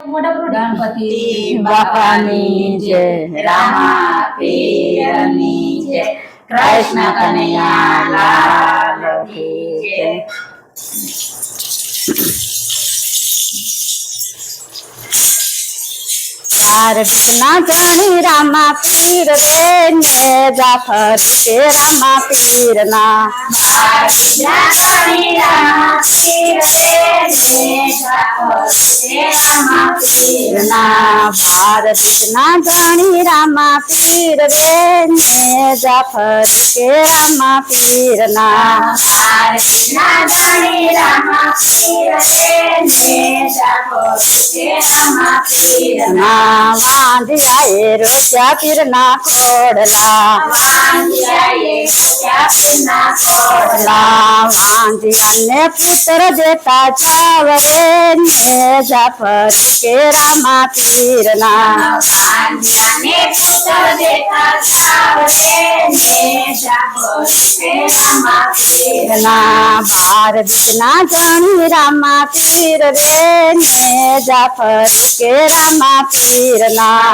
ગણપતિ બાપાની જય, રામા પીરની જય, કૃષ્ણ કનૈયા લાલ કી જય. ના ગણી રામા પીર રે ને જાફર કે રામા પીર ના ગણી રામા પીર રે ને જાફર કે રામા પીર ના ભારત ના ગણી રામા પીર રે ને જાફર કે રામા પીર ના ભારત ના ગણી રામા પીર રે ને જાફર કે રામા પીર ના વાંધિયાએ રોચ્યા પીરના ખોડલા વાંધિયાને પુત્ર દેતા ચાવરે ને જાફર કે રામા પીરના પુત્ર દેતા ચાવરે ને જાફર કે રામા પીરના ભારતના ગણી રામા પીર રે ને જાફર કે રામા પીરના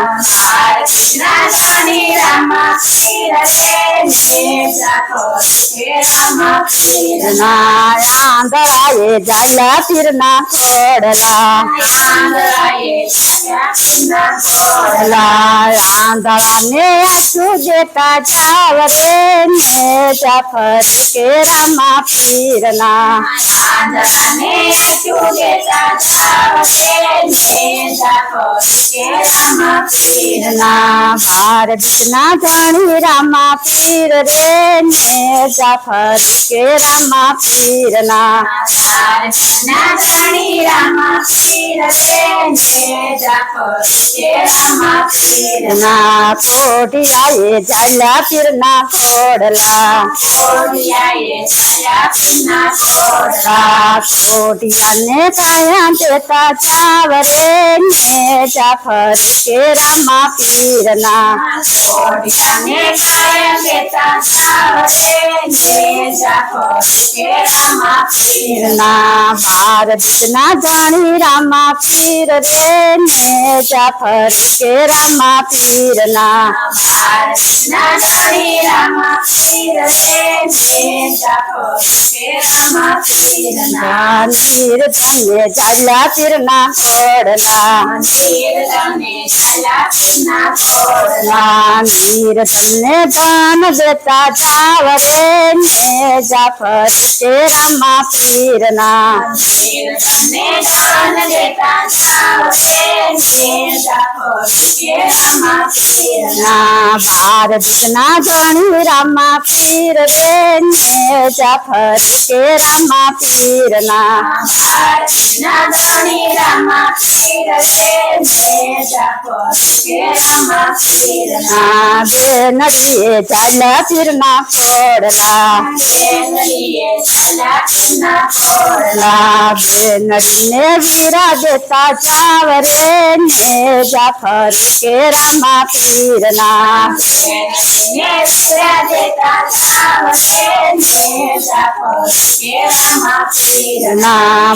ગણી રામા પીર રે ને જાફર કે રામા પીરના આંધળાએ જાલ્યા પીરના ખોડલા આંધળાને આછું દેતા ચાવરે ને જાફર કે રામા પીરના આંધળાને આછું દેતા ચાવરે ને જાફર કે રામા પીરના ભારતના ગણી રામા પીર રે ને જાફર કે રામા પીરના ભારતના ગણી રામા પીર રે ને જાફર કે રામા પીરના કોઢિયાએ જાલ્યા પીરના ખોડલા કોઢિયાને કાયા દેતા ચાવરે ને જાફર કે રામા પીરના કોઢિયાને કાયા દેતા ચાવરે ને જાફર કે રામા પીરના ભારતના ગણી રામા પીર રે ને જાફર કે રામા પીરના ભારતના ગણી રામા પીર રે ને જાફર કે રામા પીરના નિર્ધન્ય ચાલ્યા પીરના ખોડલા નિર્ધન્ય દાન દેતા ચાવરે ને જાફર કે રામા પીરના ભારતના ગણી રામા પીર રે ને જાફર કે રામા પીરના ગણી રામા પીર રે ને જાફર કે રામા પીરના બેનડીએ ચાલ્યા પીરના ખોડલા બેનડીને વીરા દેતા ચાવરે ને જાફર કે રામા પીરના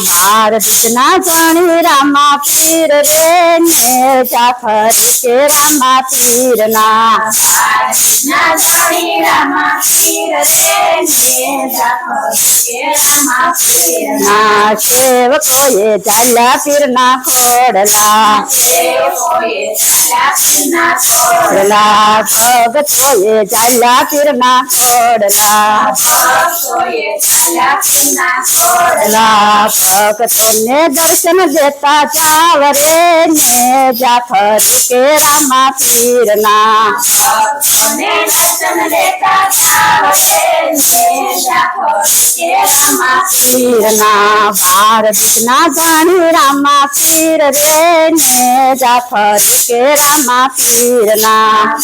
ભારતના ગણી રામા પીર રે ને જાફર કે રામા પીરના ગણી રામા પીર રે ને જાફર કે રામા પીરના સેવકોએ ચાલ્યા પીરના ખોડલા ભગતોએ ચાલ્યા પીરના ખોડલા ભક્તોને દર્શન દેતા ચાવરે ને જાફર કે રામા પીરના ભારતના ગણી રામા પીર રે ને જાફર કે રામા પીરના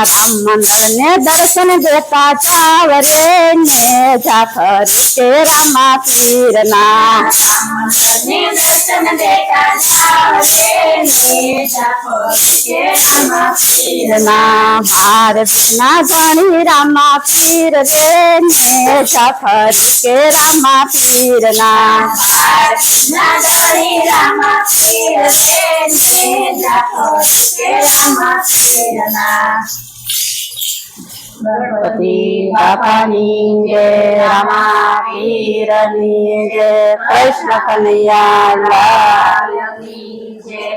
રામ મંદિર ને દર્શન દેતા ચાવરે ને જાફર કે રામા પીરના રામચંદ્રને દર્શન દેતા જાવશે ને જાફર કે રામા પીરના ભારતના ધણી રામા પીર રે ને જાફર કે રામા પીરના ભારતના ધણી રામા પીર રે ને જાફર કે રામા પીરના ગણપતિ બાપાની જય રામા પીરની જય કૃષ્ણ કનૈયા લાલ લાલની જય